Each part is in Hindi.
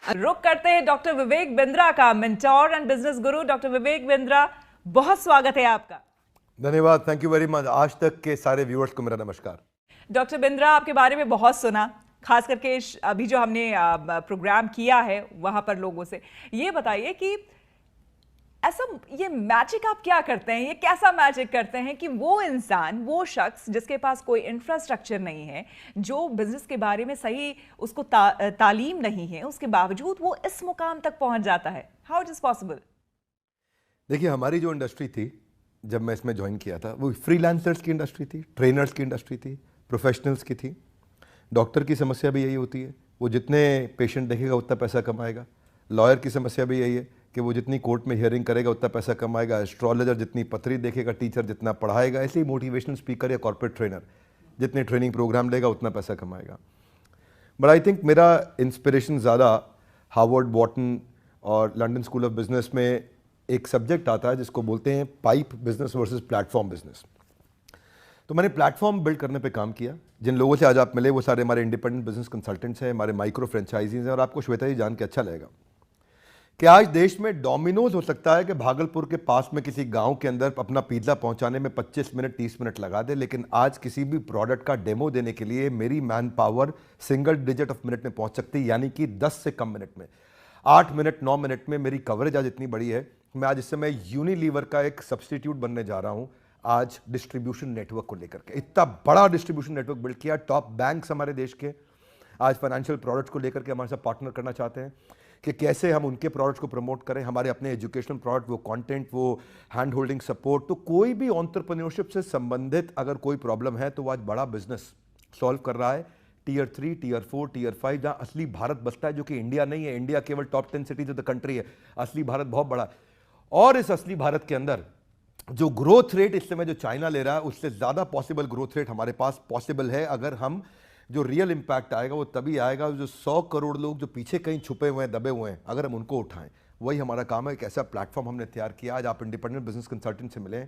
रुक करते हैं डॉक्टर विवेक बिंद्रा का, mentor and business Guru doctor Vivek Bindra, बहुत स्वागत है आपका। धन्यवाद, थैंक यू वेरी मच। आज तक के सारे व्यूअर्स को मेरा नमस्कार। डॉक्टर बिंद्रा, आपके बारे में बहुत सुना, खास करके अभी जो हमने प्रोग्राम किया है वहां पर लोगों से। ये बताइए कि ऐसा ये मैजिक आप क्या करते हैं, ये कैसा मैजिक करते हैं कि वो इंसान, वो शख्स जिसके पास कोई इंफ्रास्ट्रक्चर नहीं है, जो बिजनेस के बारे में सही उसको तालीम नहीं है, उसके बावजूद वो इस मुकाम तक पहुंच जाता है? How it is possible? देखिए, हमारी जो इंडस्ट्री थी जब मैं इसमें ज्वाइन किया था, वो फ्रीलांसर्स की इंडस्ट्री थी, ट्रेनर्स की इंडस्ट्री थी, प्रोफेशनल्स की थी। डॉक्टर की समस्या भी यही होती है, वो जितने पेशेंट देखेगा उतना पैसा कमाएगा। लॉयर की समस्या भी यही है कि वो जितनी कोर्ट में हियरिंग करेगा उतना पैसा कमाएगा। एस्ट्रोलॉजर जितनी पत्री देखेगा, टीचर जितना पढ़ाएगा, ऐसे ही मोटिवेशनल स्पीकर या कॉर्पोरेट ट्रेनर जितने ट्रेनिंग प्रोग्राम लेगा उतना पैसा कमाएगा। बट आई थिंक मेरा इंस्पिरेशन ज़्यादा हार्वर्ड, वॉर्टन और लंदन स्कूल ऑफ बिजनेस में एक सब्जेक्ट आता है जिसको बोलते हैं pipe business versus platform business. तो मैंने प्लेटफॉर्म बिल्ड करने पे काम किया। जिन लोगों से आज आप मिले वो सारे हमारे इंडिपेंडेंट बिजनेस कंसल्टेंट्स हैं, हमारे माइक्रो फ्रेंचाइजीज हैं। और आपको श्वेता जी जान के अच्छा लगेगा कि आज देश में डोमिनोज हो सकता है कि भागलपुर के पास में किसी गांव के अंदर अपना पिज्जा पहुंचाने में 25 मिनट 30 मिनट लगा दे, लेकिन आज किसी भी प्रोडक्ट का डेमो देने के लिए मेरी man power single digit of minute में पहुंच सकती है, यानी कि 10 से कम मिनट में, 8 मिनट 9 मिनट में मेरी कवरेज आज इतनी बड़ी है। मैं आज इस समय यूनिलीवर का एक सब्सटीट्यूट बनने जा रहा हूं आज डिस्ट्रीब्यूशन नेटवर्क को लेकर के। इतना बड़ा डिस्ट्रीब्यूशन नेटवर्क बिल्ड किया। टॉप बैंक्स हमारे देश के आज फाइनेंशियल प्रोडक्ट्स को लेकर के हमारे साथ पार्टनर करना चाहते हैं कि कैसे हम उनके प्रोडक्ट्स को प्रमोट करें, हमारे अपने एजुकेशनल प्रोडक्ट, वो कंटेंट, वो हैंड होल्डिंग सपोर्ट। तो कोई भी एंटरप्रेन्योरशिप से संबंधित अगर कोई प्रॉब्लम है तो वो आज बड़ा बिजनेस सॉल्व कर रहा है। टीयर 3, टीयर 4, टीयर 5, जहाँ असली भारत बसता है, जो कि इंडिया नहीं है। इंडिया केवल top 10 cities of the country है, असली भारत बहुत बड़ा है। और इस असली भारत के अंदर जो ग्रोथ रेट इस समय जो चाइना ले रहा है, उससे ज़्यादा पॉसिबल ग्रोथ रेट हमारे पास पॉसिबल है। अगर हम जो रियल इंपैक्ट आएगा वो तभी आएगा जो 100 करोड़ लोग जो पीछे कहीं छुपे हुए हैं, दबे हुए हैं, अगर हम उनको उठाएं। वही हमारा काम है। एक ऐसा प्लेटफॉर्म हमने तैयार किया। आज आप इंडिपेंडेंट बिजनेस कंसल्टेंट से मिले,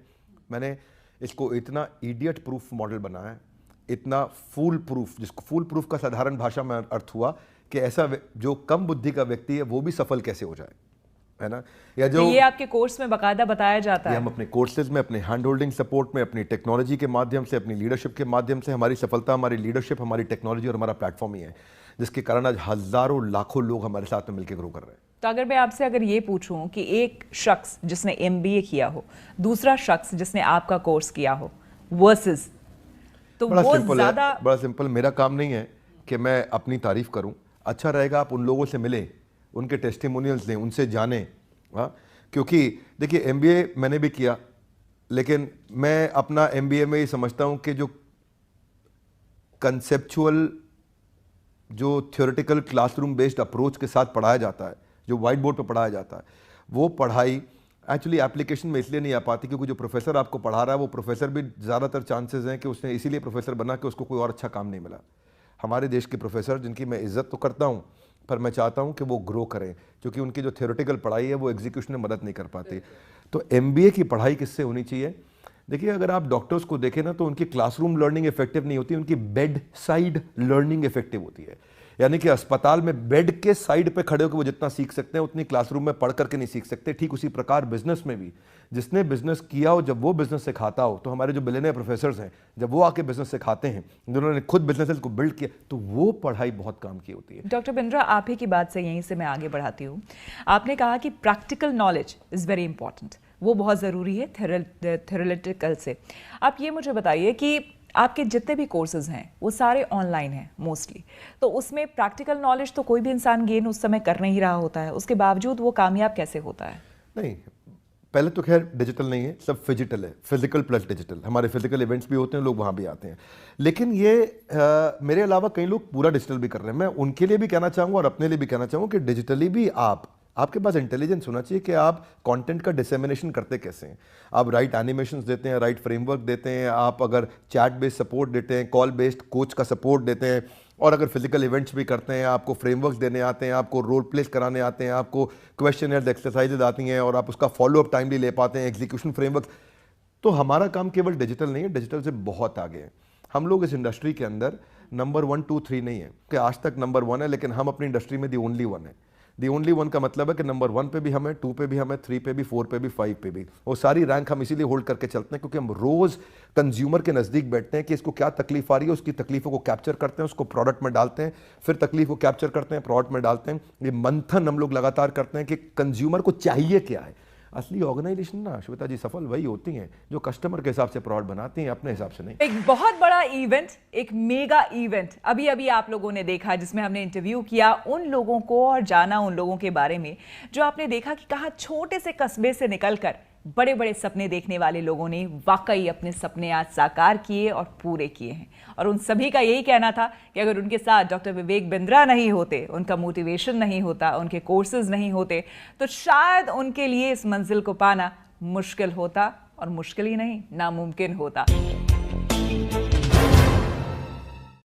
मैंने इसको इतना इडियट प्रूफ मॉडल बनाया है, इतना फूल प्रूफ, जिसको फूल प्रूफ का साधारण भाषा में अर्थ हुआ कि ऐसा जो कम बुद्धि का व्यक्ति है वो भी सफल कैसे हो जाए, है ना। या जो तो ये आपके कोर्स में बाकायदा बताया जाता है? हम अपने कोर्सेज में, अपने हैंड होल्डिंग सपोर्ट में, अपनी टेक्नोलॉजी के माध्यम से, अपनी लीडरशिप के माध्यम से, हमारी सफलता हमारी लीडरशिप, हमारी टेक्नोलॉजी और हमारा प्लेटफॉर्म ही है, जिसके कारण आज हजारों लाखों लोग हमारे साथ में मिलकर ग्रो कर रहे हैं। तो अगर मैं आपसे अगर ये पूछूं कि एक शख्स जिसने MBA किया हो, दूसरा शख्स जिसने आपका कोर्स किया हो, वर्सेस, तो बड़ा वो सिंपल है, ज्यादा बड़ा सिंपल। मेरा काम नहीं है कि मैं अपनी तारीफ करूं। अच्छा रहेगा आप उन लोगों से मिलें, उनके टेस्टिमोनियल्स लें, उनसे जानें। हाँ, क्योंकि देखिए MBA मैंने भी किया, लेकिन मैं अपना MBA में ये समझता हूं कि जो कंसेप्चुअल, जो थ्योरेटिकल क्लासरूम बेस्ड अप्रोच के साथ पढ़ाया जाता है, जो व्हाइट बोर्ड पर पढ़ाया जाता है, वो पढ़ाई एक्चुअली एप्लीकेशन में इसलिए नहीं आ पाती क्योंकि जो प्रोफेसर आपको पढ़ा रहा है वो प्रोफेसर भी ज़्यादातर चांसेस हैं कि उसने इसीलिए प्रोफेसर बना कि उसको कोई और अच्छा काम नहीं मिला। हमारे देश के प्रोफेसर, जिनकी मैं इज्जत तो करता हूँ, पर मैं चाहता हूँ कि वो ग्रो करें, क्योंकि उनकी जो थ्योरेटिकल पढ़ाई है वो एग्जीक्यूशन में मदद नहीं कर पाती। तो MBA की पढ़ाई किससे होनी चाहिए? देखिए, अगर आप डॉक्टर्स को देखें ना, तो उनकी क्लासरूम लर्निंग इफेक्टिव नहीं होती, उनकी बेड साइड लर्निंग इफेक्टिव होती है। यानी कि अस्पताल में बेड के साइड पे खड़े होकर वो जितना सीख सकते हैं उतनी क्लासरूम में पढ़ करके नहीं सीख सकते। ठीक उसी प्रकार बिजनेस में भी, जिसने बिजनेस किया हो, जब वो बिजनेस सिखाता हो, तो हमारे जो बिलियनियर प्रोफेसर्स हैं, जब वो आके बिजनेस सिखाते हैं, जिन्होंने खुद बिजनेस को बिल्ड किया, तो वो पढ़ाई बहुत काम की होती है। डॉक्टर बिंद्रा, आप ही की बात से यहीं से मैं आगे बढ़ाती हूँ। आपने कहा कि practical knowledge is very important, वो बहुत ज़रूरी है थ्योरेटिकल से। आप ये मुझे बताइए कि आपके जितने भी कोर्सेज हैं वो सारे ऑनलाइन हैं मोस्टली, तो उसमें प्रैक्टिकल नॉलेज तो कोई भी इंसान गेन उस समय कर नहीं रहा होता है, उसके बावजूद वो कामयाब कैसे होता है? नहीं, पहले तो खैर डिजिटल नहीं है, सब फिजिकल है, फिजिकल प्लस डिजिटल। हमारे फिजिकल इवेंट्स भी होते हैं, लोग वहाँ भी आते हैं, लेकिन ये मेरे अलावा कई लोग पूरा डिजिटल भी कर रहे हैं। मैं उनके लिए भी कहना चाहूँगा और अपने लिए भी कहना चाहूँगा कि डिजिटली भी आपके पास इंटेलिजेंस होना चाहिए कि आप कंटेंट का डिसेमिनेशन करते कैसे हैं। आप राइट एनिमेशंस देते हैं, राइट फ्रेमवर्क देते हैं, आप अगर चैट बेस्ड सपोर्ट देते हैं, कॉल बेस्ड कोच का सपोर्ट देते हैं, और अगर फिजिकल इवेंट्स भी करते हैं, आपको फ्रेमवर्क्स देने आते हैं, आपको रोल प्लेस कराने आते हैं, आपको क्वेश्चनर्स, एक्सरसाइजेज आती हैं और आप उसका फॉलोअप टाइमली ले पाते हैं, एग्जीक्यूशन फ्रेमवर्क। तो हमारा काम केवल डिजिटल नहीं है, डिजिटल से बहुत आगे है। हम लोग इस इंडस्ट्री के अंदर नंबर 1, 2, 3 नहीं है कि आज तक नंबर 1 है, लेकिन हम अपनी इंडस्ट्री में दी ओनली 1 है। दी ओनली वन का मतलब है कि नंबर 1 पे भी हमें, 2 पे भी हमें, 3 पे भी, 4 पे भी, 5 पे भी। वो सारी रैंक हम इसीलिए होल्ड करके चलते हैं क्योंकि हम रोज कंज्यूमर के नजदीक बैठते हैं कि इसको क्या तकलीफ आ रही है, उसकी तकलीफों को कैप्चर करते हैं, उसको प्रोडक्ट में डालते हैं, फिर तकलीफ को कैप्चर करते हैं, प्रोडक्ट में डालते हैं। ये मंथन हम लोग लगातार करते हैं कि कंज्यूमर को चाहिए क्या है। असली ऑर्गेनाइजेशन ना श्वेता जी सफल वही होती हैं जो कस्टमर के हिसाब से प्रोडक्ट बनाती हैं, अपने हिसाब से नहीं। एक बहुत बड़ा इवेंट, एक मेगा इवेंट अभी अभी आप लोगों ने देखा, जिसमें हमने इंटरव्यू किया उन लोगों को और जाना उन लोगों के बारे में जो आपने देखा कि कहाँ छोटे से कस्बे से निकलकर बड़े बड़े सपने देखने वाले लोगों ने वाकई अपने सपने आज साकार किए और पूरे किए हैं। और उन सभी का यही कहना था कि अगर उनके साथ डॉक्टर विवेक बिंद्रा नहीं होते, उनका मोटिवेशन नहीं होता, उनके कोर्सेज नहीं होते, तो शायद उनके लिए इस मंजिल को पाना मुश्किल होता, और मुश्किल ही नहीं, नामुमकिन होता।